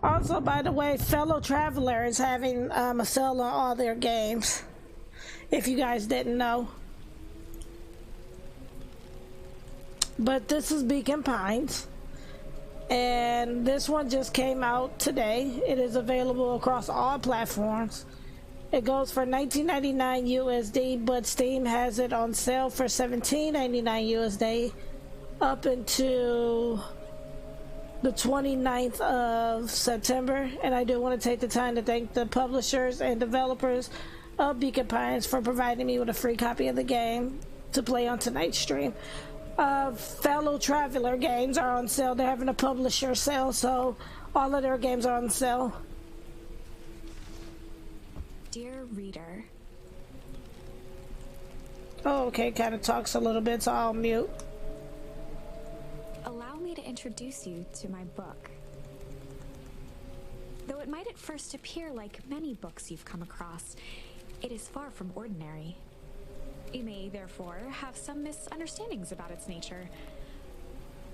Also, by the way, Fellow Traveler is having a sale on all their games, if you guys didn't know. But this is Beacon Pines, and this one just came out today. It is available across all platforms. It goes for $19.99 USD, but Steam has it on sale for $17.99 USD up until the 29th of September. And I do want to take the time to thank the publishers and developers of Beacon Pines for providing me with a free copy of the game to play on tonight's stream. Fellow Traveler games are on sale. They're having a publisher sale, so all of their games are on sale. Dear reader. Oh, okay, kind of talks a little bit, so I'll mute. Allow me to introduce you to my book. Though it might at first appear like many books you've come across, it is far from ordinary. You may, therefore, have some misunderstandings about its nature.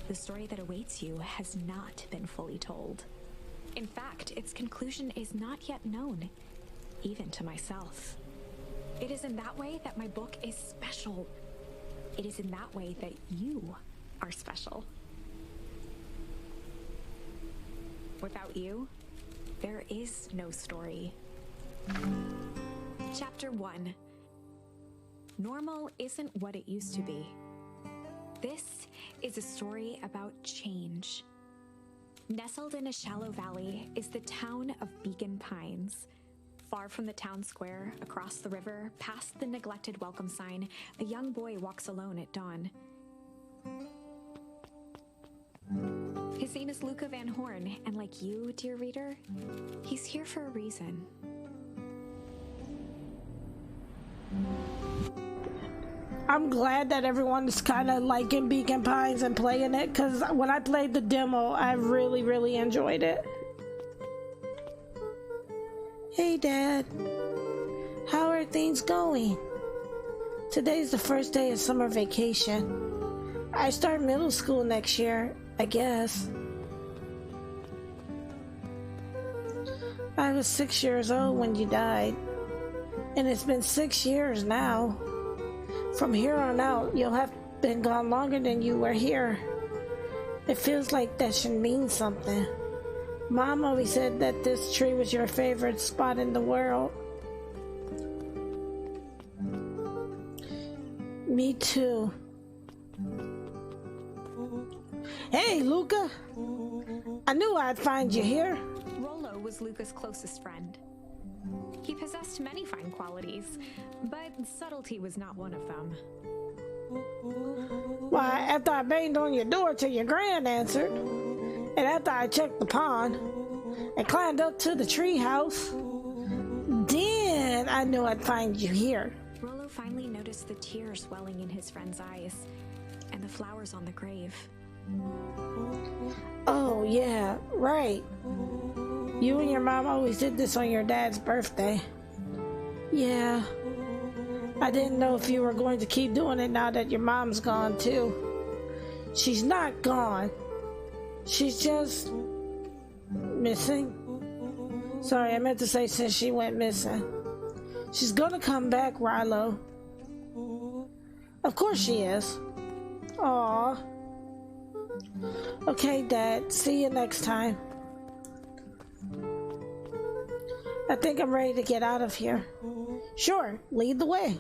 The story that awaits you has not been fully told. In fact, its conclusion is not yet known, even to myself. It is in that way that my book is special. It is in that way that you are special. Without you, there is no story. Chapter 1. Normal isn't what it used to be. This is a story about change. Nestled in a shallow valley is the town of Beacon Pines. Far from the town square, across the river, past the neglected welcome sign, a young boy walks alone at dawn. His name is Luca Van Horn, and like you, dear reader, he's here for a reason. I'm glad that everyone is kind of liking Beacon Pines and playing it, because when I played the demo, I really enjoyed it. Hey, Dad. How are things going? Today's the first day of summer vacation. I start middle school next year, I guess. I was 6 years old when you died, and it's been 6 years now. From here on out, you'll have been gone longer than you were here. It feels like that should mean something. Mom always said that this tree was your favorite spot in the world. Me too. Hey, Luca. I knew I'd find you here. Rollo was Luca's closest friend. He possessed many fine qualities, but subtlety was not one of them. Why, after I banged on your door till your gran answered, and after I checked the pond and climbed up to the tree house, then I knew I'd find you here. Rollo finally noticed the tears welling in his friend's eyes and the flowers on the grave. Oh, yeah, right. You and your mom always did this on your dad's birthday. Yeah. I didn't know if you were going to keep doing it now that your mom's gone, too. She's not gone. She's just missing. Sorry, I meant to say since she went missing. She's gonna come back, Rilo. Of course she is. Aw. Okay, Dad. See you next time. I think I'm ready to get out of here. Sure, lead the way.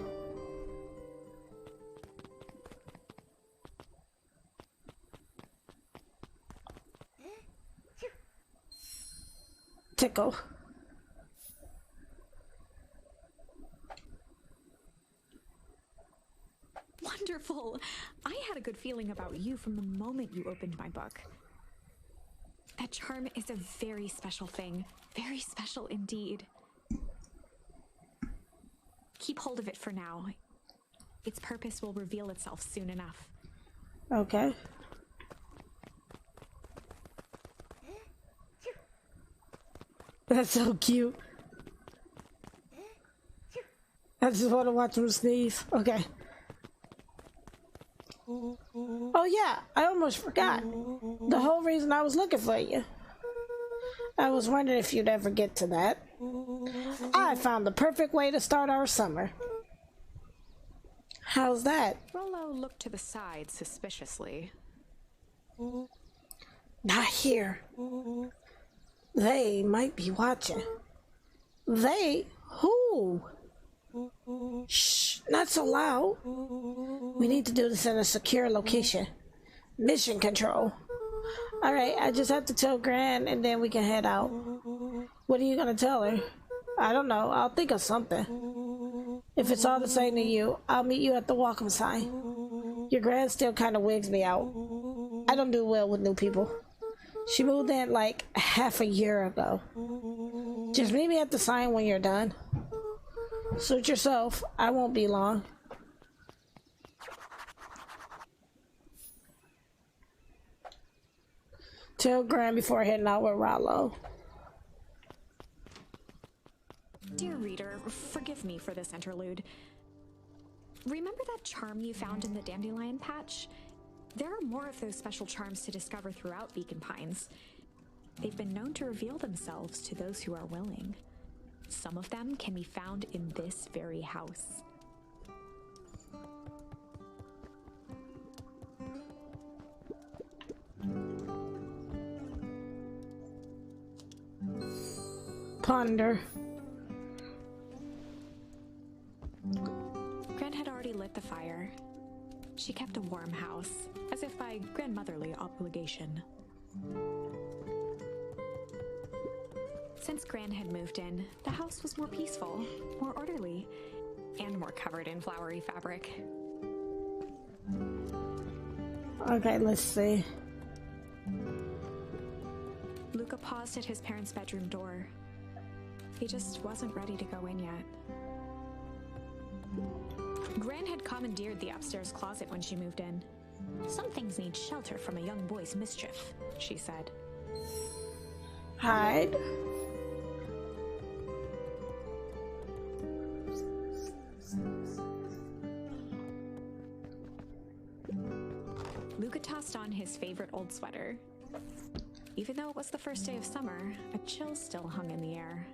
Tickle. Wonderful! I had a good feeling about you from the moment you opened my book. That charm is a very special thing. Very special indeed. Keep hold of it for now. Its purpose will reveal itself soon enough. Okay. That's so cute. I just want to watch him sneeze. Okay. Oh yeah, I almost forgot. The whole reason I was looking for you. I was wondering if you'd ever get to that. I found the perfect way to start our summer. How's that? Rollo looked to the side suspiciously. Not here. They might be watching. They? Who? Shh, not so loud. We need to do this in a secure location. Mission control. Alright, I just have to tell Gran and then we can head out. What are you gonna tell her? I don't know, I'll think of something. If it's all the same to you, I'll meet you at the welcome sign. Your Gran still kinda wigs me out. I don't do well with new people. She moved in like half a year ago. Just meet me at the sign when you're done. Suit yourself, I won't be long. Tell Gran before heading out with Rollo. Dear reader, forgive me for this interlude. Remember that charm you found in the dandelion patch? There are more of those special charms to discover throughout Beacon Pines. They've been known to reveal themselves to those who are willing. Some of them can be found in this very house. Ponder. Gran had already lit the fire. She kept a warm house, as if by grandmotherly obligation. Since Gran had moved in, the house was more peaceful, more orderly, and more covered in flowery fabric. Okay, let's see. Luca paused at his parents' bedroom door. He just wasn't ready to go in yet. Gran had commandeered the upstairs closet when she moved in. Some things need shelter from a young boy's mischief, she said. Hide. Luca tossed on his favorite old sweater. Even though it was the first day of summer, a chill still hung in the air.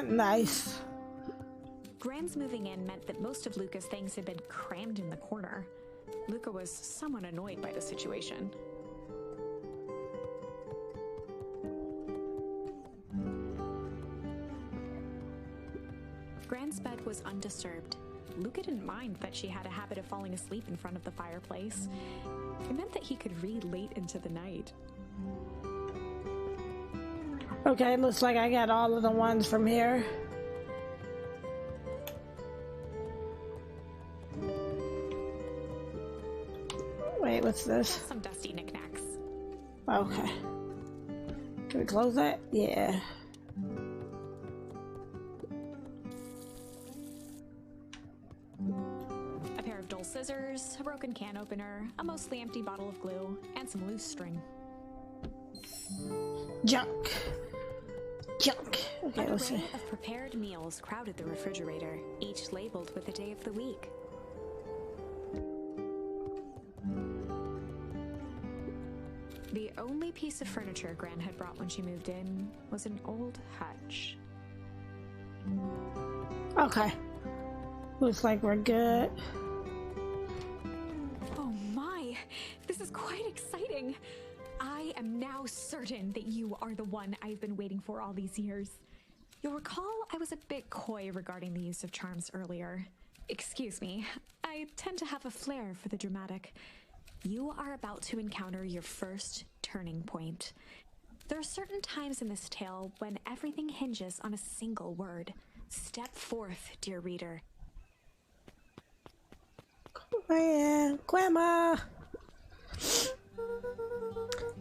Nice. Gran's moving in meant that most of Luca's things had been crammed in the corner. Luca was somewhat annoyed by the situation. Gran's bed was undisturbed. Luca didn't mind that she had a habit of falling asleep in front of the fireplace. It meant that he could read late into the night. Okay, looks like I got all of the ones from here. Wait, what's this? Some dusty knickknacks. Okay. Can we close that? Yeah. A pair of dull scissors, a broken can opener, a mostly empty bottle of glue, and some loose string. Junk. Junk. Okay, An let's see. array of prepared meals crowded the refrigerator, each labeled with the day of the week. The only piece of furniture Gran had brought when she moved in was an old hutch. Okay. Looks like we're good. Oh my! This is quite exciting! I am now certain that you are the one I've been waiting for all these years. You'll recall I was a bit coy regarding the use of charms earlier. Excuse me, I tend to have a flair for the dramatic. You are about to encounter your first turning point. There are certain times in this tale when everything hinges on a single word. Step forth, dear reader. Man, Grandma.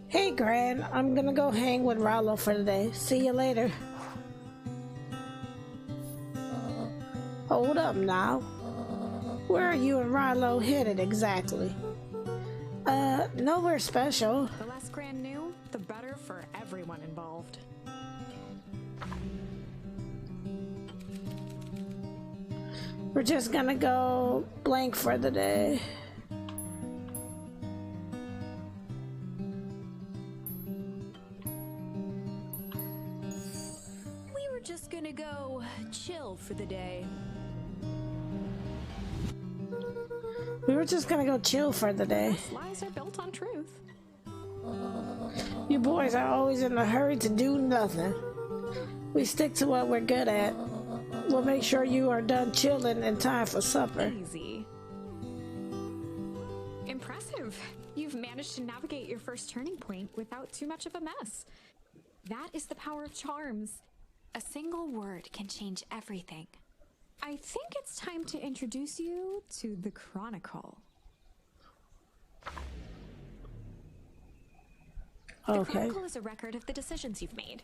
Hey, Gran. I'm gonna go hang with Rollo for the day. See you later. Hold up now. Where are you and Rollo headed exactly? Nowhere special. The less Gran knew, the better for everyone involved. We're just gonna go blank for the day. for the day. We were just gonna go chill for the day. Lies are built on truth. You boys are always in a hurry to do nothing. We stick to what we're good at. We'll make sure you are done chilling in time for supper. Easy. Impressive. You've managed to navigate your first turning point without too much of a mess. That is the power of charms. A single word can change everything. I think it's time to introduce you to the Chronicle. The Chronicle is a record of the decisions you've made.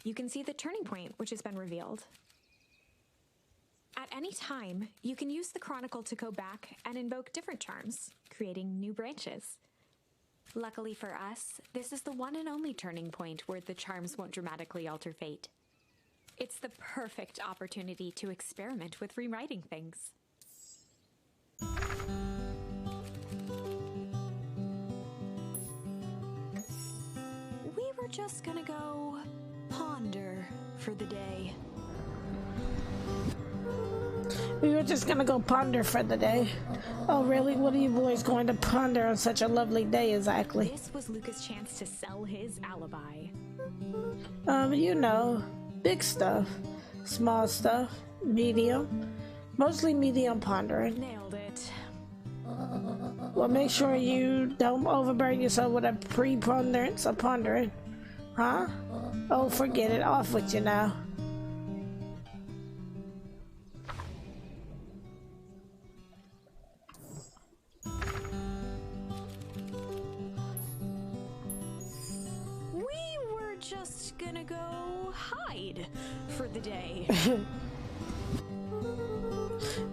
You can see the turning point which has been revealed. At any time, you can use the Chronicle to go back and invoke different charms, creating new branches. Luckily for us, this is the one and only turning point where the charms won't dramatically alter fate. It's the perfect opportunity to experiment with rewriting things. We were just gonna go ponder for the day. We were just gonna go ponder for the day. Oh really? What are you boys going to ponder on such a lovely day exactly? This was Luca's chance to sell his alibi. You know, big stuff, small stuff, medium, mostly medium pondering. Nailed it. Well, make sure you don't overburden yourself with a preponderance of pondering. Huh? Oh, forget it. Off with you now. We were just gonna go hide for the day.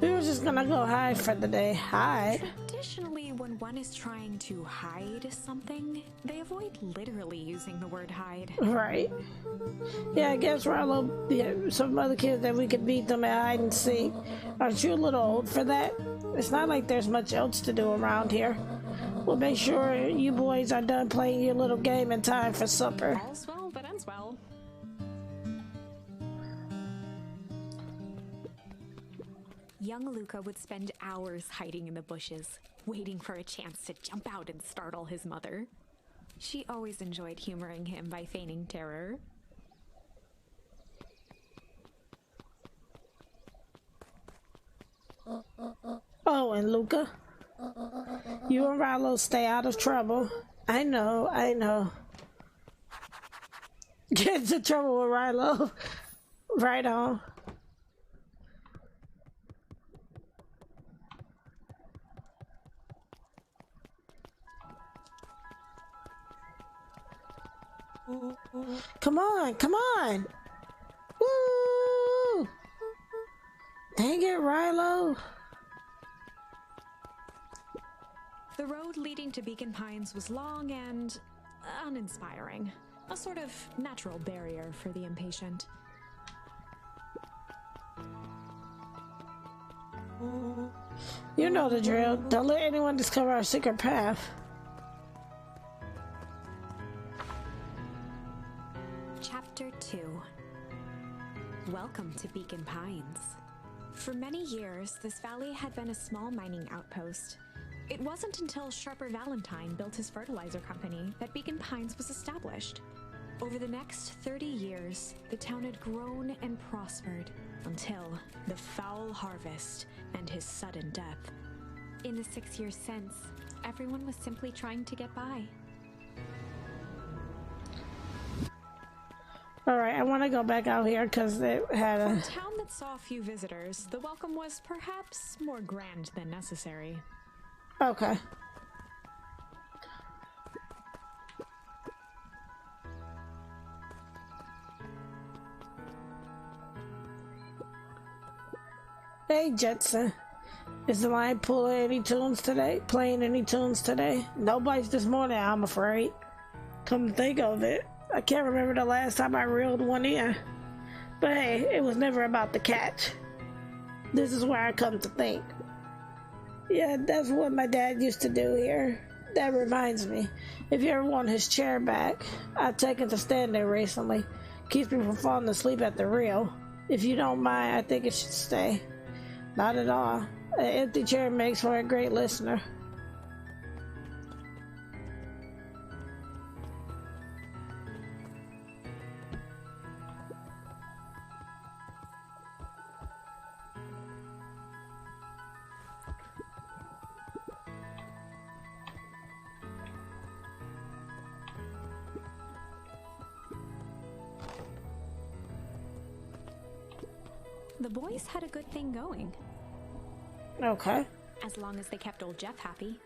We were just gonna go hide for the day. Hide? Traditionally, when one is trying to hide something, they avoid literally using the word hide. Right. Yeah, I guess Rilo, yeah, some other kids that we could beat them at hide and seek. Aren't you a little old for that? It's not like there's much else to do around here. We'll make sure you boys are done playing your little game in time for supper. All's well that ends well. Young Luca would spend hours hiding in the bushes, waiting for a chance to jump out and startle his mother. She always enjoyed humoring him by feigning terror. Oh, and Luca? You and Rilo stay out of trouble. I know, I know. Get into trouble with Rilo. Right on. Come on, come on! Woo! Dang it, Rilo! The road leading to Beacon Pines was long and uninspiring, a sort of natural barrier for the impatient. You know the drill. Don't let anyone discover our secret path. Chapter 2. Welcome to Beacon Pines. For many years, this valley had been a small mining outpost. It wasn't until Sharper Valentine built his fertilizer company that Beacon Pines was established. Over the next 30 years, the town had grown and prospered until the foul harvest and his sudden death. In the 6 years since, everyone was simply trying to get by. Alright, I want to go back out here because it had For a... a town that saw few visitors, the welcome was perhaps more grand than necessary. Okay. Hey, Jetson. Is the line pulling any tunes today? Playing any tunes today? Nobody's this morning, I'm afraid. Come to think of it, I can't remember the last time I reeled one in. But hey, it was never about the catch. This is where I come to think. Yeah, that's what my dad used to do here. That reminds me, if you ever want his chair back, I've taken to stand there recently. Keeps me from falling asleep at the reel. If you don't mind, I think it should stay. Not at all. An empty chair makes for a great listener. The boys had a good thing going. Okay. As long as they kept old Jeff happy,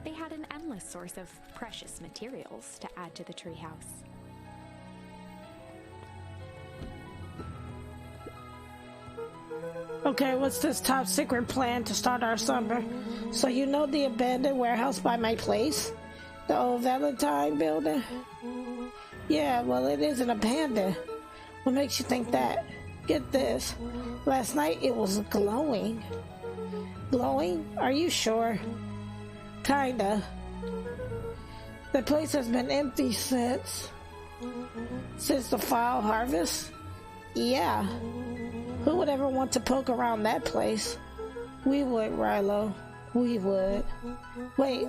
they had an endless source of precious materials to add to the treehouse. Okay, what's this top secret plan to start our summer? So you know the abandoned warehouse by my place? The old Valentine building? Yeah, well it isn't abandoned. What makes you think that? Get this. Last night it was glowing. Glowing? Are you sure? Kinda. The place has been empty since the fall harvest? Yeah. Who would ever want to poke around that place? We would, Rilo. We would. Wait.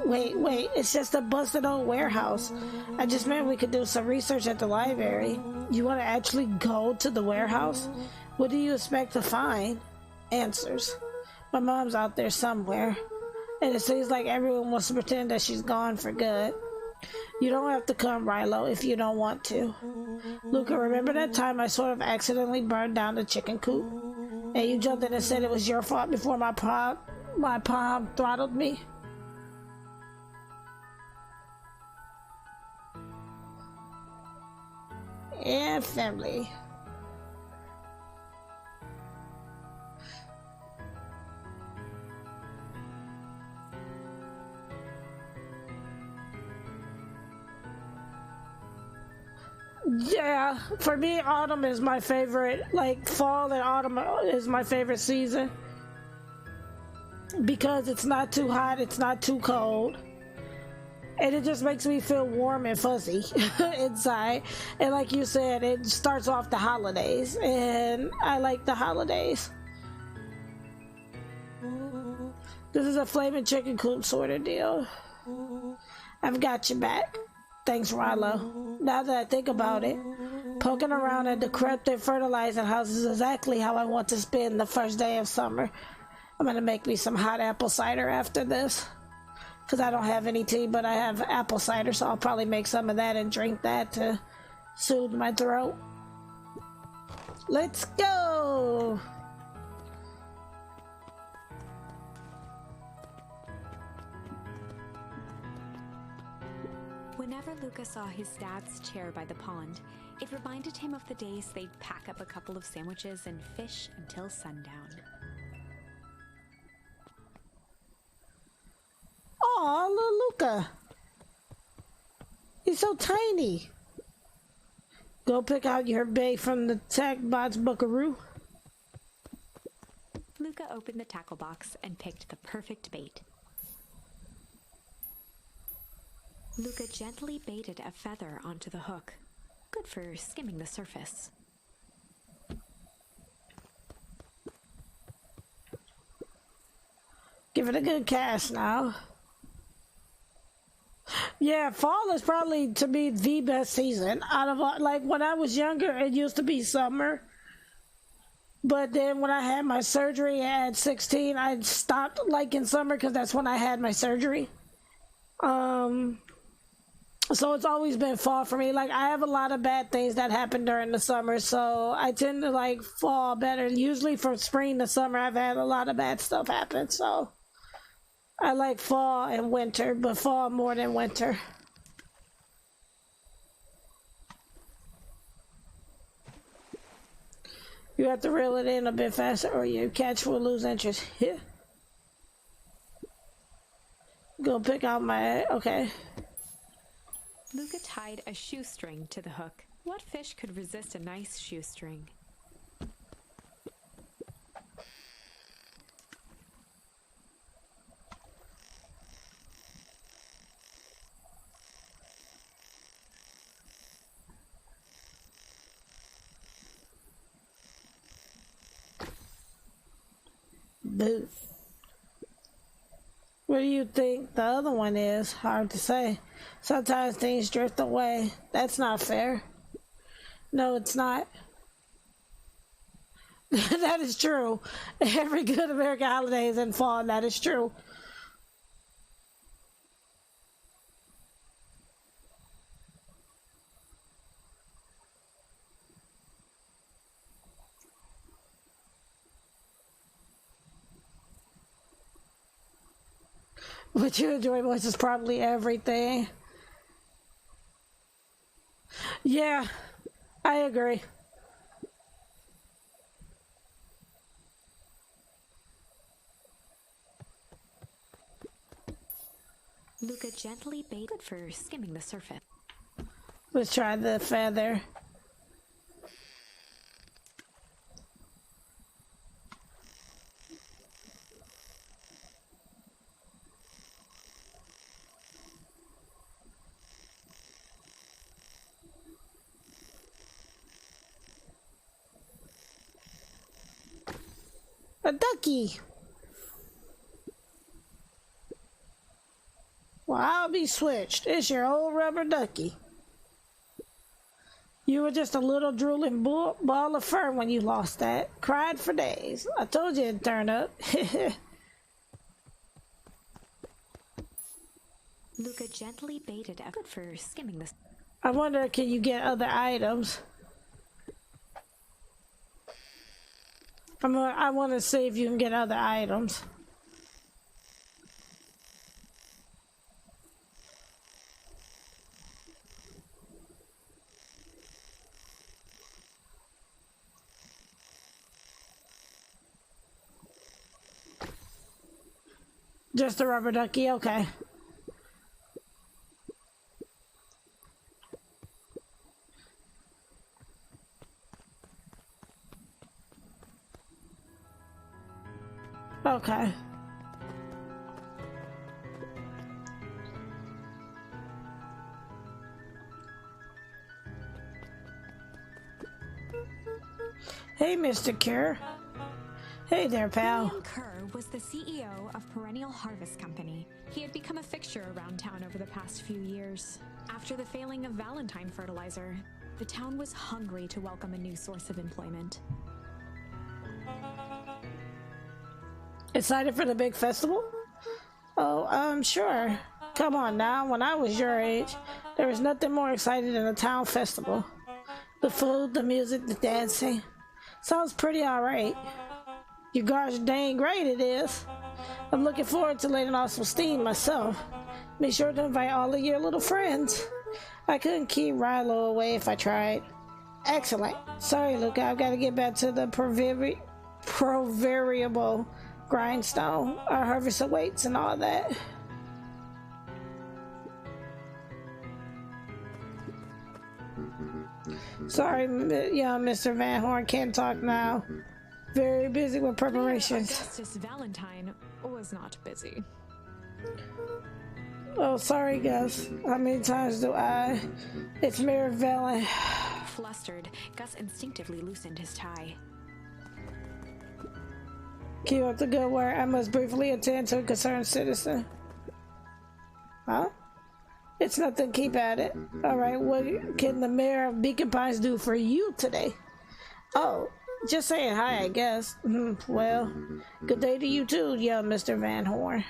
It's just a busted old warehouse. I just meant we could do some research at the library. You want to actually go to the warehouse? What do you expect to find? Answers. My mom's out there somewhere. And it seems like everyone wants to pretend that she's gone for good. You don't have to come, Rilo, if you don't want to. Luca, remember that time I sort of accidentally burned down the chicken coop? And you jumped in and said it was your fault before my palm throttled me? And family. Yeah, for me, autumn is my favorite. Like, fall and autumn is my favorite season. Because it's not too hot, it's not too cold. And it just makes me feel warm and fuzzy inside. And like you said, it starts off the holidays. And I like the holidays. This is a flaming chicken coop sort of deal. I've got your back. Thanks, Rilo. Now that I think about it, poking around at decrepit fertilizer house is exactly how I want to spend the first day of summer. I'm gonna make me some hot apple cider after this. Because I don't have any tea, but I have apple cider, so I'll probably make some of that and drink that to soothe my throat. Let's go! Whenever Luca saw his dad's chair by the pond, it reminded him of the days they'd pack up a couple of sandwiches and fish until sundown. Aw, little Luca. He's so tiny. Go pick out your bait from the tack box, buckaroo. Luca opened the tackle box and picked the perfect bait. Luca gently baited a feather onto the hook. Good for skimming the surface. Give it a good cast now. Yeah, fall is probably, to me, the best season. Out of all, like, when I was younger, it used to be summer. But then when I had my surgery at 16, I stopped liking summer because that's when I had my surgery. So it's always been fall for me. Like, I have a lot of bad things that happen during the summer, so I tend to like fall better. Usually from spring to summer, I've had a lot of bad stuff happen, so I like fall and winter, but fall more than winter. You have to reel it in a bit faster or your catch will lose interest. Yeah. Go pick out my... Okay. Luca tied a shoestring to the hook. What fish could resist a nice shoestring? boot. What do you think the other one is? Hard to say. Sometimes things drift away. That's not fair. No, it's not. That is true. Every good American holiday is in fall. That is true. What you enjoy most is probably everything. Yeah, I agree. Luca gently baited for skimming the surface. Let's try the feather. A ducky. Well, I'll be switched. It's your old rubber ducky. You were just a little drooling ball of fur when you lost that. Cried for days. I told you it'd turn up. Luca gently baited effort for skimming the. I wonder, can you get other items? I want to see if you can get other items. Just a rubber ducky, okay. Okay. Hey, Mr. Kerr. Hey there, pal. William Kerr was the CEO of Perennial Harvest Company. He had become a fixture around town over the past few years. After the failing of Valentine fertilizer, the town was hungry to welcome a new source of employment. Excited for the big festival? Oh, sure. Come on now, when I was your age, there was nothing more exciting than a town festival. The food, the music, the dancing. Sounds pretty alright. You gosh dang great it is. I'm looking forward to letting off some steam myself. Be sure to invite all of your little friends. I couldn't keep Rilo away if I tried. Excellent. Sorry, Luca, I've got to get back to the proverbial grindstone. Our harvest awaits and all that. Sorry, young Mr. Van Horn can't talk now. Very busy with preparations. Justice Valentine was not busy. Oh, sorry, Gus. How many times do I? It's Mayor Valen. Flustered, Gus instinctively loosened his tie. Keep up the good work. I must briefly attend to a concerned citizen. Huh? It's nothing. Keep at it. All right. What can the mayor of Beacon Pines do for you today? Oh, just saying hi, I guess. Well, good day to you too, young Mr. Van Horn.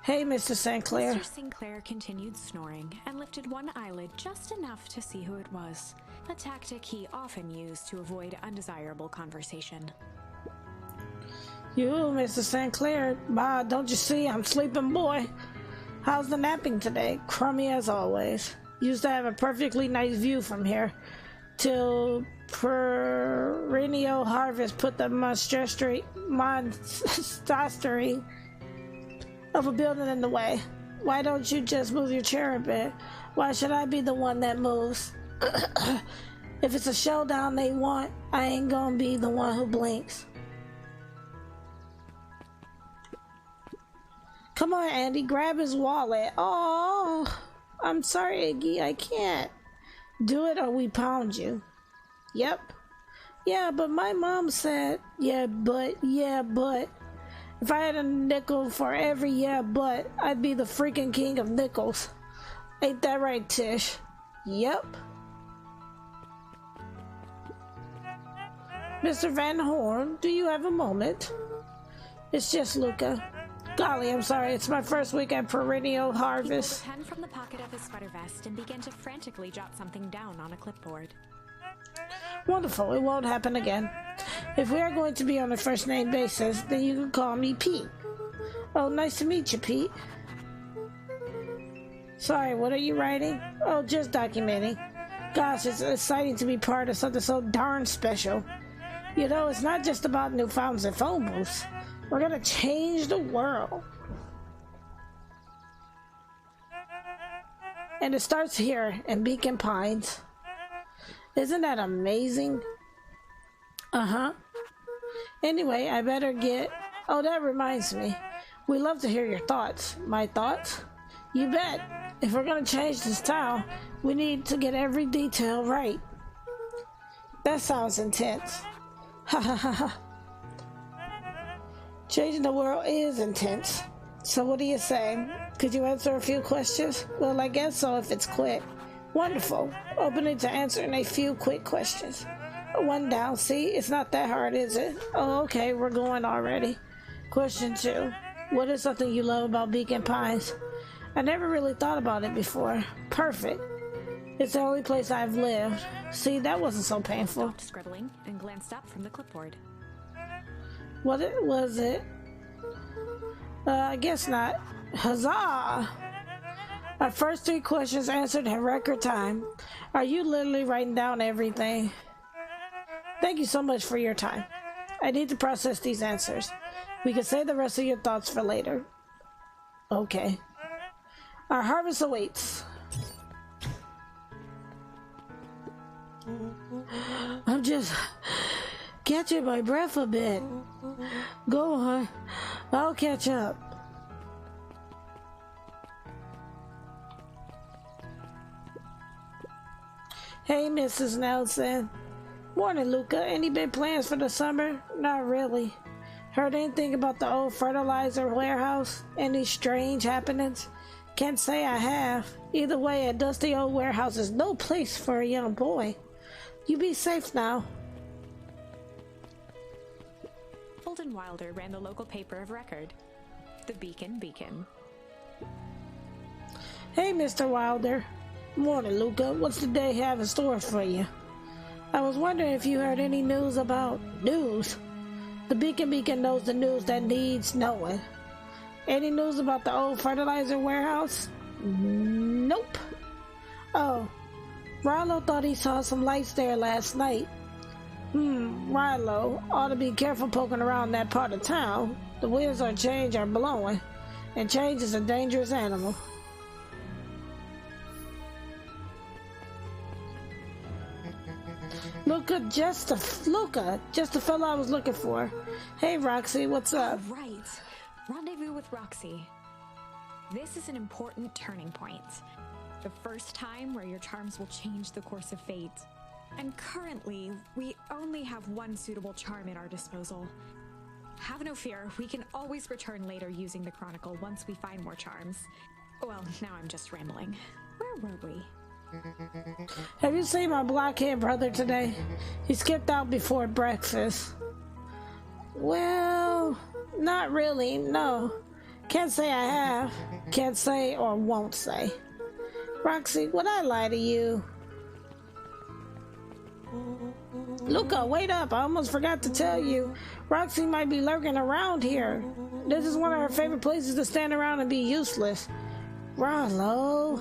Hey, Mr. St. Clair. Mr. Sinclair continued snoring and lifted one eyelid just enough to see who it was, a tactic he often used to avoid undesirable conversation. You, Mr. St. Clair. Ma, don't you see I'm sleeping, boy? How's the napping today? Crummy as always. Used to have a perfectly nice view from here, till perennial harvest put the monstrosity of a building in the way. Why don't you just move your chair a bit? Why should I be the one that moves? If it's a showdown they want, I ain't gonna be the one who blinks. Come on, Andy, grab his wallet. Oh, I'm sorry, Iggy, I can't. Do it or we pound you. Yep. Yeah, but my mom said, yeah, but. If I had a nickel for every yeah, but, I'd be the freaking king of nickels. Ain't that right, Tish? Yep. Mr. Van Horn, do you have a moment? It's just Luca. Golly, I'm sorry, it's my first week at perennial harvest. He pulled a pen from the pocket of his sweater vest and began to frantically jot something down on a clipboard. Wonderful, it won't happen again. If we are going to be on a first name basis, then you can call me Pete. Oh, nice to meet you, Pete. Sorry, what are you writing? Oh, just documenting. Gosh, it's exciting to be part of something so darn special. You know, it's not just about new fountains and phone booths. We're gonna change the world. And it starts here in Beacon Pines. Isn't that amazing? Uh-huh. Anyway, I better get... Oh, that reminds me. We love to hear your thoughts. My thoughts? You bet. If we're gonna change this town, we need to get every detail right. That sounds intense. Ha ha ha ha. Changing the world is intense. So what do you say? Could you answer a few questions? Well, I guess so if it's quick. Wonderful. Opening to answering a few quick questions. One down. See, it's not that hard, is it? Oh, okay, we're going already. Question 2. What is something you love about Beacon Pines? I never really thought about it before. Perfect. It's the only place I've lived. See, that wasn't so painful. Stopped scribbling and glanced up from the clipboard. What was it? I guess not. Huzzah! Our first 3 questions answered in record time. Are you literally writing down everything? Thank you so much for your time. I need to process these answers. We can save the rest of your thoughts for later. Okay. Our harvest awaits. I'm just catching my breath a bit. Go on. I'll catch up. Hey, Mrs. Nelson. Morning, Luca. Any big plans for the summer? Not really. Heard anything about the old fertilizer warehouse? Any strange happenings? Can't say I have. Either way, a dusty old warehouse is no place for a young boy. You be safe now. Holden Wilder ran the local paper of record, the Beacon Beacon. Hey, Mr. Wilder. Morning, Luca. What's the day have in store for you? I was wondering if you heard any news about news. The Beacon Beacon knows the news that needs knowing. Any news about the old fertilizer warehouse? Nope. Oh, Rilo thought he saw some lights there last night. Rilo ought to be careful poking around that part of town. The winds of change are blowing, and change is a dangerous animal. Luca, just the fellow I was looking for. Hey, Roxy, what's up? Right. Rendezvous with Roxy. This is an important turning point. The first time where your charms will change the course of fate. And currently, we only have one suitable charm at our disposal. Have no fear, we can always return later using the Chronicle once we find more charms. Well, now I'm just rambling. Where were we? Have you seen my blockhead brother today? He skipped out before breakfast. Well, not really, no. Can't say I have. Can't say or won't say. Roxy, would I lie to you? Luca, wait up. I almost forgot to tell you. Roxy might be lurking around here. This is one of her favorite places to stand around and be useless. Rilo.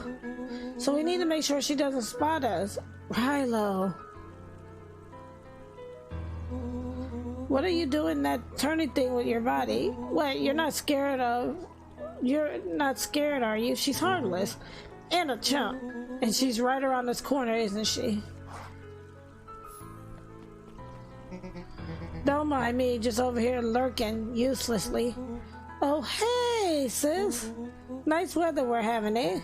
So we need to make sure she doesn't spot us. Rilo. What are you doing that turning thing with your body? What, you're not scared, are you? She's harmless. And a chump. And she's right around this corner, isn't she? Don't mind me, just over here lurking uselessly. Oh, hey, sis. Nice weather we're having, eh?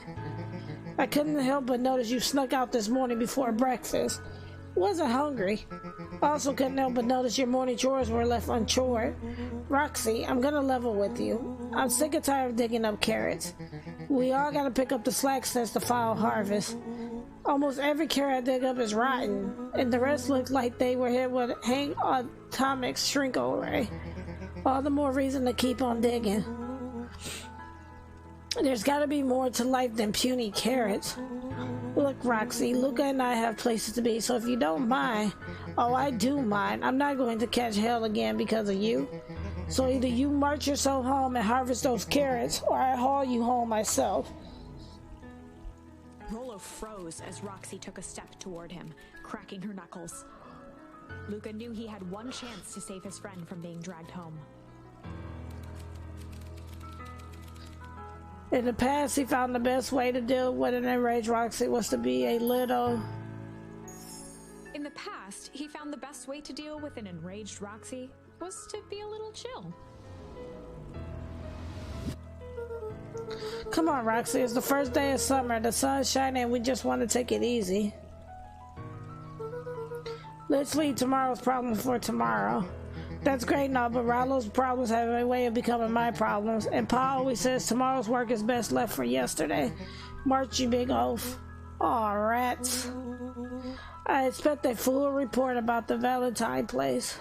I couldn't help but notice you snuck out this morning before breakfast. Wasn't hungry. Also couldn't help but notice your morning chores were left unchored. Roxy, I'm gonna level with you. I'm sick and tired of digging up carrots. We all gotta pick up the slack since the fall harvest. Almost every carrot I dig up is rotten, and the rest look like they were hit with hang atomic shrink array. All the more reason to keep on digging. There's gotta be more to life than puny carrots. Look, Roxy, Luca and I have places to be, so if you don't mind, oh, I do mind, I'm not going to catch hell again because of you. So either you march yourself home and harvest those carrots, or I haul you home myself. Rollo froze as Roxy took a step toward him, cracking her knuckles. Luca knew he had one chance to save his friend from being dragged home. In the past, he found the best way to deal with an enraged Roxy was to be a little... In the past, he found the best way to deal with an enraged Roxy was to be a little chill. Come on, Roxy, it's the first day of summer. The sun's shining and we just want to take it easy. Let's leave tomorrow's problem for tomorrow. That's great and all, but Rollo's problems have a way of becoming my problems. And Pa always says tomorrow's work is best left for yesterday. March, you big oaf. Aw, rats. I expect a full report about the Valentine place.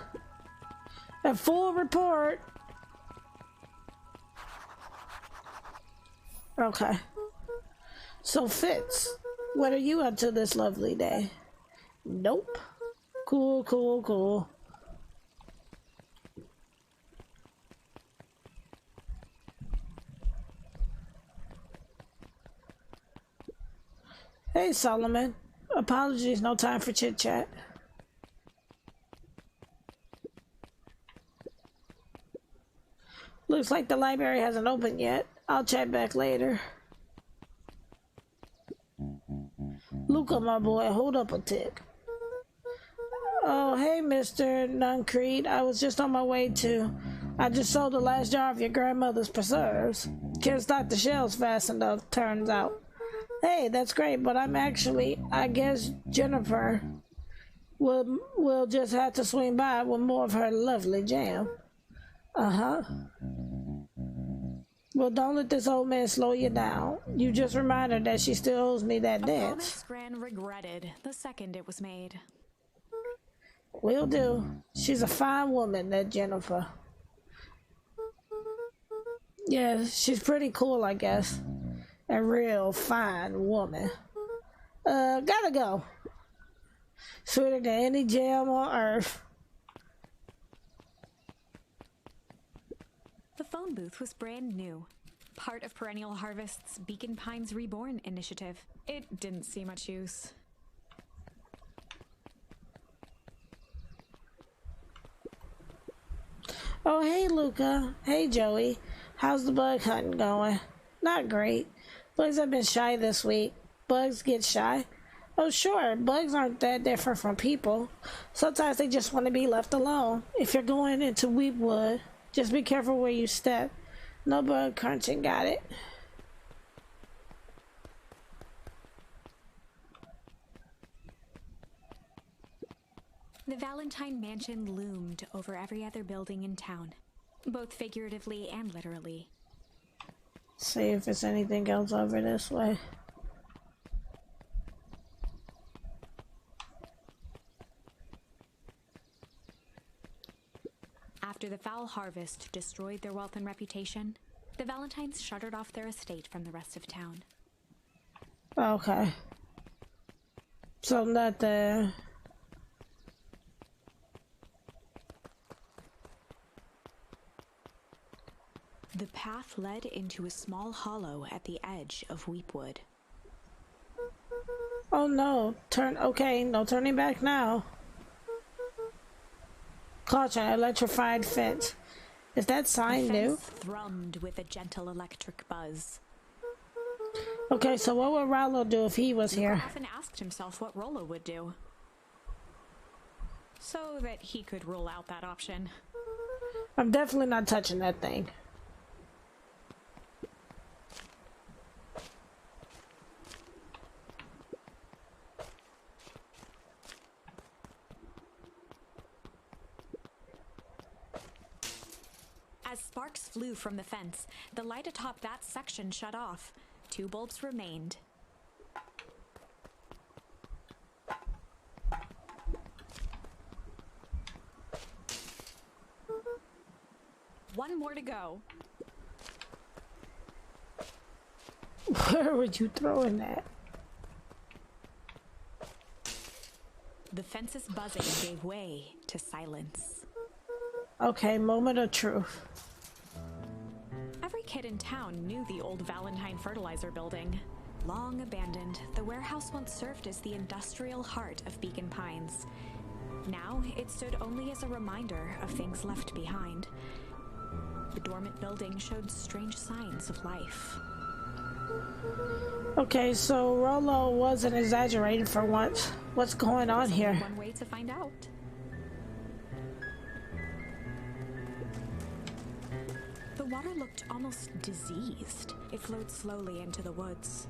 A full report? Okay. So, Fitz, what are you up to this lovely day? Nope. Cool, cool, cool. Hey, Solomon. Apologies, no time for chit-chat. Looks like the library hasn't opened yet. I'll chat back later. Luca, my boy, hold up a tick. Oh, hey, Mr. Nuncreed. I was just on my way to... I just sold the last jar of your grandmother's preserves. Can't stock the shelves fast enough, turns out. Hey, that's great, but I'm actually... I guess Jennifer will just have to swing by with more of her lovely jam. Uh-huh. Well, don't let this old man slow you down. You just remind her that she still owes me that dance. Gran regretted the second it was made. Will do. She's a fine woman, that Jennifer. Yeah, she's pretty cool, I guess. A real fine woman. Gotta go. Sweeter than any jam on earth. The phone booth was brand new, part of Perennial Harvest's Beacon Pines Reborn initiative. It didn't see much use. Oh, hey, Luca. Hey, Joey. How's the bug hunting going? Not great. Bugs have been shy this week. Bugs get shy? Oh, sure. Bugs aren't that different from people. Sometimes they just want to be left alone. If you're going into Weepwood, just be careful where you step. No bug crunching, got it? The Valentine Mansion loomed over every other building in town, both figuratively and literally. See if there's anything else over this way. After the foul harvest destroyed their wealth and reputation, the Valentines shuttered off their estate from the rest of town. Okay. So not there. The path led into a small hollow at the edge of Weepwood. Oh no, okay, no turning back now. Caution, electrified fence. Is that sign new? The fence thrummed with a gentle electric buzz. Okay, so what would Rollo do if he was here? He often asked himself what Rollo would do, so that he could rule out that option. I'm definitely not touching that thing. sparks flew from the fence. The light atop that section shut off. 2 bulbs remained. One more to go. Where would you throw in that? The fence's buzzing gave way to silence. Okay, moment of truth. Every kid in town knew the old Valentine fertilizer building. Long abandoned, the warehouse once served as the industrial heart of Beacon Pines. Now, it stood only as a reminder of things left behind. The dormant building showed strange signs of life. Okay, so Rollo wasn't exaggerating for once. What's going on here? One way to find out. The water looked almost diseased. It flowed slowly into the woods.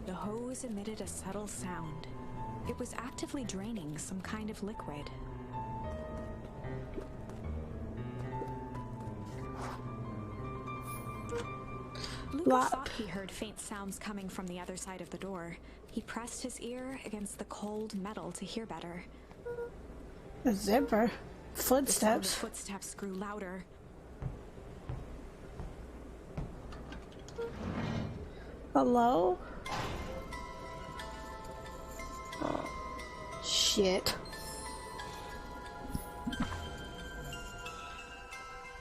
The hose emitted a subtle sound. It was actively draining some kind of liquid. Luca thought he heard faint sounds coming from the other side of the door. He pressed his ear against the cold metal to hear better. A zipper. Footsteps. The footsteps grew louder. Hello? Oh, shit.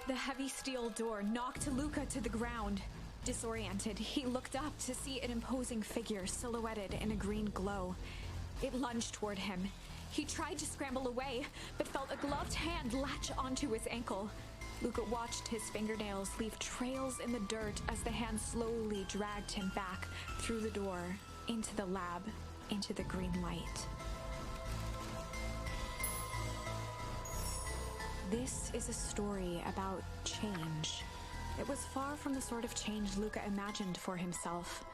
The heavy steel door knocked Luca to the ground. Disoriented, he looked up to see an imposing figure silhouetted in a green glow. It lunged toward him. He tried to scramble away, but felt a gloved hand latch onto his ankle. Luca watched his fingernails leave trails in the dirt as the hand slowly dragged him back through the door, into the lab, into the green light. This is a story about change. It was far from the sort of change Luca imagined for himself.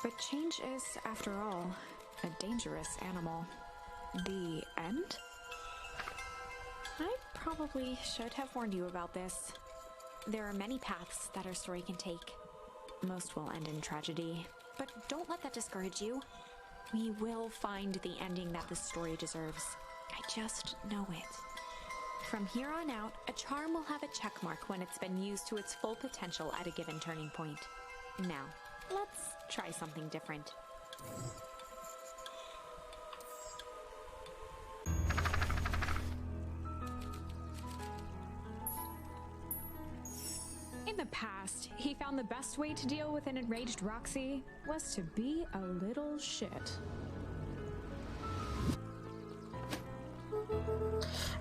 But change is, after all, a dangerous animal. The end? I probably should have warned you about this. There are many paths that our story can take. Most will end in tragedy, but don't let that discourage you. We will find the ending that this story deserves. I just know it. From here on out, a charm will have a check mark when it's been used to its full potential at a given turning point. Now, let's try something different. In the past, he found the best way to deal with an enraged Roxy was to be a little shit.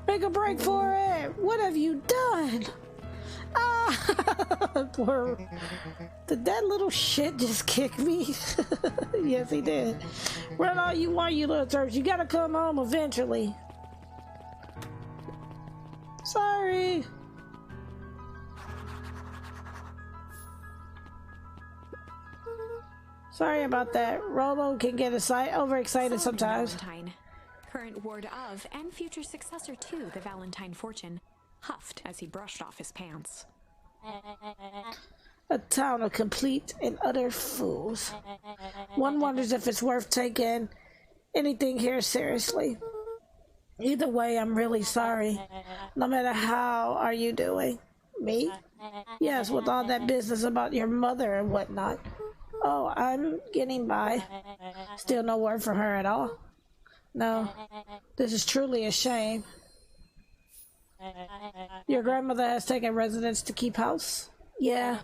Make a break for it! What have you done? Ah! Poor. Did that little shit just kick me? Yes, he did. Run all you want, you little turds. You gotta come home eventually. Sorry. Sorry about that. Rolo can get overexcited sometimes. Valentine, current ward of and future successor to the Valentine fortune, huffed as he brushed off his pants. A town of complete and utter fools. One wonders if it's worth taking anything here seriously. Either way, I'm really sorry. No matter how are you doing? Me? Yes, with all that business about your mother and whatnot. Oh, I'm getting by. Still no word from her at all. No, this is truly a shame. Your grandmother has taken residence to keep house? Yeah.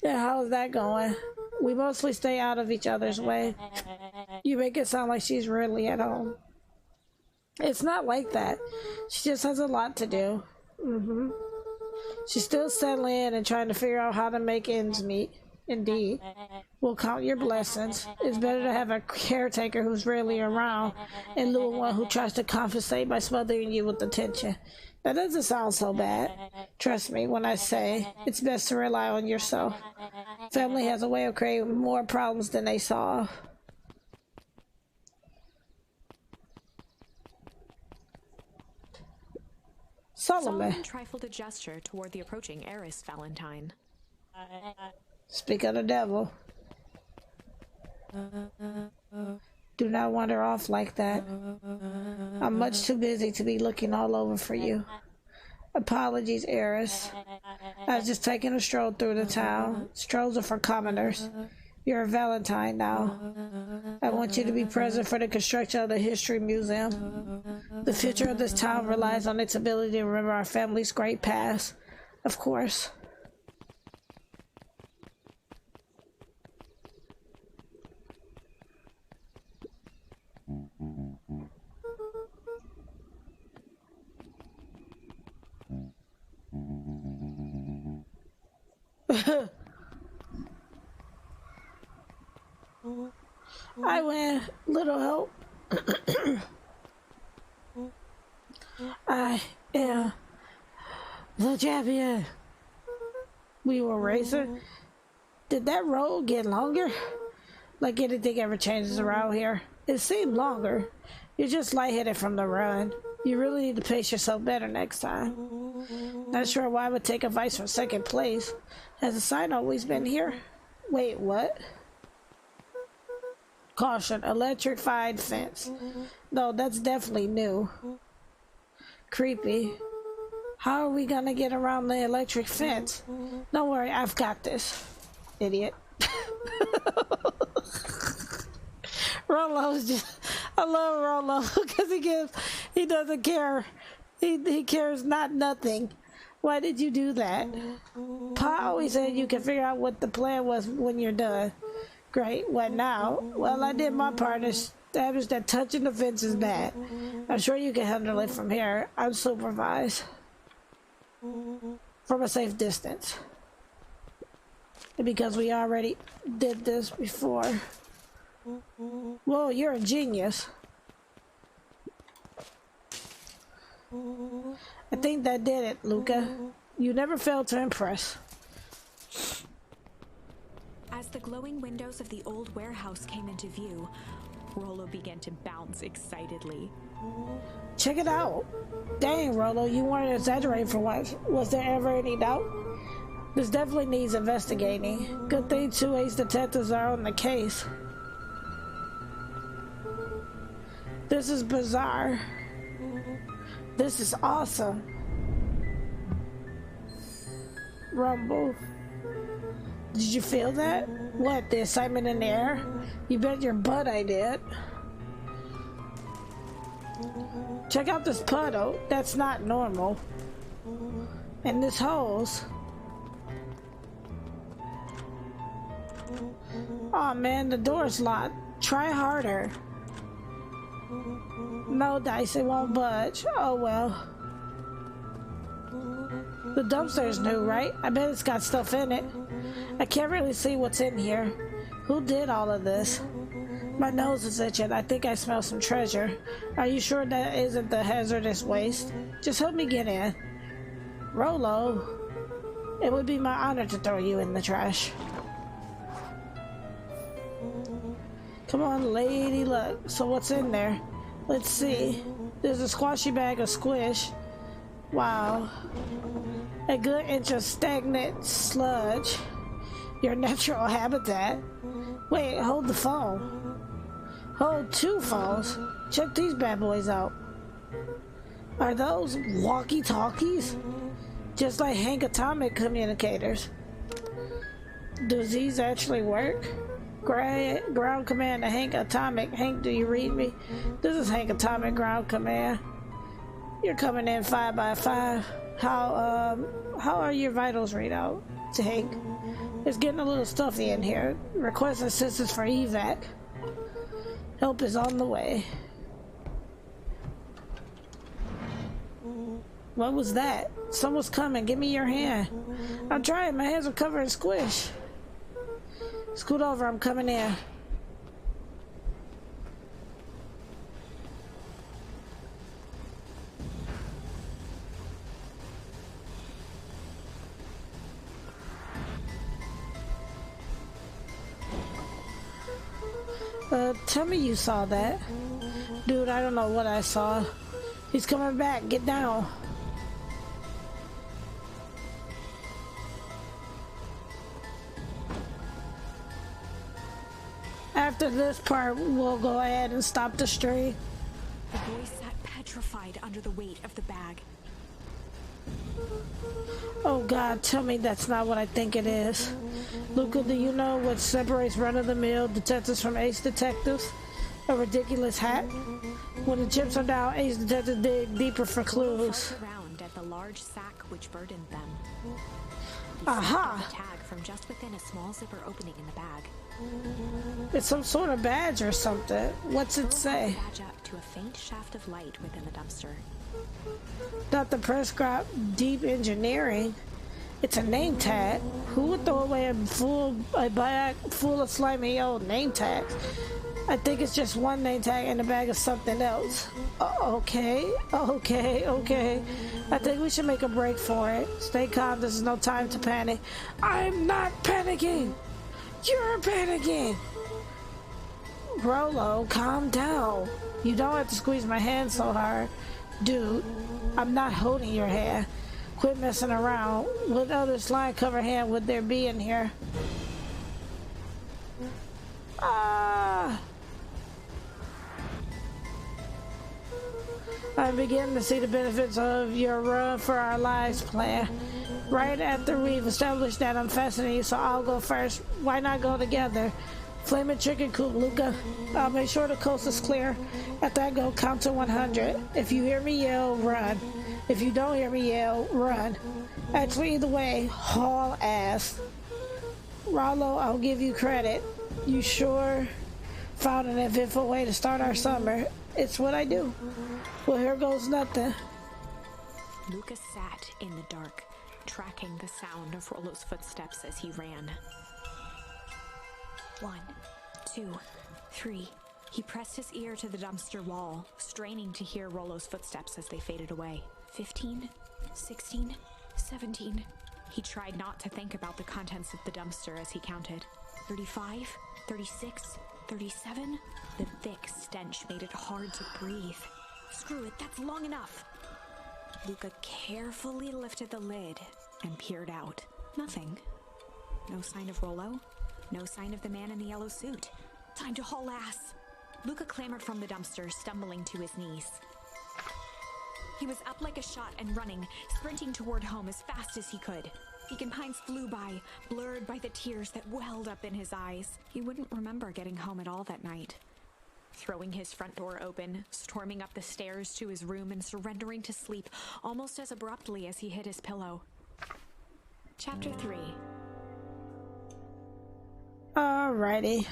Yeah, how's that going? We mostly stay out of each other's way. You make it sound like she's really at home. It's not like that. She just has a lot to do. She's still settling in and trying to figure out how to make ends meet. Indeed. We'll count your blessings. It's better to have a caretaker who's rarely around in lieu of one who tries to compensate by smothering you with attention. That doesn't sound so bad. Trust me when I say it's best to rely on yourself. Family has a way of creating more problems than they solve. Solomon trifled a gesture toward the approaching heiress Valentine. Speak of the devil. Do not wander off like that. I'm much too busy to be looking all over for you. Apologies, heiress. I was just taking a stroll through the town. Strolls are for commoners. You're a Valentine now. I want you to be present for the construction of the History Museum. The future of this town relies on its ability to remember our family's great past. Of course. I win. Little help. I am the champion. We were racing. Did that road get longer? Like anything ever changes around here. It seemed longer. You're just lightheaded from the run. You really need to pace yourself better next time. Not sure why I would take advice from second place. Has the sign always been here? Wait, what? Caution, electrified fence. No, that's definitely new. Creepy. How are we gonna get around the electric fence? Don't worry, I've got this. Idiot. Rolo's just, I love Rolo because he doesn't care. He cares not nothing. Why did you do that? Pa always said you can figure out what the plan was when you're done. Great, what now? Well, I did my part and established that touching the fence is bad. I'm sure you can handle it from here. Unsupervised. From a safe distance. Because we already did this before. Whoa, you're a genius. I think that did it, Luca. You never failed to impress. As the glowing windows of the old warehouse came into view, Rolo began to bounce excitedly. Check it out. Dang, Rolo, you weren't exaggerating for once. Was there ever any doubt? This definitely needs investigating. Good thing 2 ace detectives are on the case. This is bizarre. This is awesome. Rumble. Did you feel that? What, the excitement in the air? You bet your butt I did. Check out this puddle. That's not normal. And this hose. Aw, man, the door's locked. Try harder. No dice, it won't budge. Oh well. The dumpster is new, right? I bet it's got stuff in it. I can't really see what's in here. Who did all of this? My nose is itching. I think I smell some treasure. Are you sure that isn't the hazardous waste? Just help me get in. Rolo, it would be my honor to throw you in the trash. Come on, lady luck. So what's in there? Let's see. There's a squashy bag of squish. Wow. A good inch of stagnant sludge. Your natural habitat. Wait, hold the phone. Hold 2 phones. Check these bad boys out. Are those walkie-talkies? Just like Hank Atomic communicators. Does these actually work? Ground command to Hank Atomic. Hank, do you read me? This is Hank Atomic ground command. You're coming in 5 by 5. How are your vitals read out? To Hank. It's getting a little stuffy in here. Request assistance for evac. Help is on the way. What was that? Someone's coming. Give me your hand. I'm trying. My hands are covered in squish. Scoot over. I'm coming in. Tell me you saw that. Dude, I don't know what I saw. He's coming back. Get down. After this part, we'll go ahead and stop the stream. The boy sat petrified under the weight of the bag. Oh God, tell me that's not what I think it is. Luca, do you know what separates run-of-the-mill detectives from ace detectives? A ridiculous hat? When the chips are down, ace detectives dig deeper for clues. Felt around at the large sack which burdened them. He Aha! the tag from just within a small zipper opening in the bag. It's some sort of badge or something. What's it say? The badge up to a faint shaft of light within the dumpster. Dr. Prescott, deep engineering. It's a name tag. Who would throw away a bag full of slimy old name tags? I think it's just one name tag in a bag of something else. Okay. I think we should make a break for it. Stay calm, this is no time to panic. I'm not panicking! You're panicking! Rolo, calm down. You don't have to squeeze my hand so hard. Dude, I'm not holding your hand. Quit messing around. What other slime covered hand would there be in here? Ah! I'm beginning to see the benefits of your run for our lives plan. Right after we've established that I'm fastening you, so I'll go first. Why not go together? Flaming chicken coop, Luca. I'll make sure the coast is clear. After I go, count to 100. If you hear me yell, run. If you don't hear me yell, run. Actually, either way, haul ass. Rollo, I'll give you credit. You sure found an eventful way to start our summer. It's what I do. Well, here goes nothing. Lucas sat in the dark, tracking the sound of Rollo's footsteps as he ran. 1, 2, 3. He pressed his ear to the dumpster wall, straining to hear Rollo's footsteps as they faded away. 15, 16, 17. He tried not to think about the contents of the dumpster as he counted. 35, 36, 37. The thick stench made it hard to breathe. Screw it, that's long enough. Luca carefully lifted the lid and peered out. Nothing. No sign of Rollo. No sign of the man in the yellow suit. Time to haul ass. Luca clambered from the dumpster, stumbling to his knees. He was up like a shot and running, sprinting toward home as fast as he could. Beacon Pines flew by, blurred by the tears that welled up in his eyes. He wouldn't remember getting home at all that night. Throwing his front door open, storming up the stairs to his room and surrendering to sleep almost as abruptly as he hit his pillow. Chapter 3. Alrighty.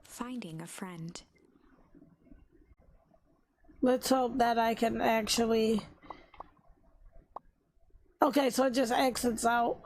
Finding a friend. Let's hope that I can actually... Okay, so it just exits out.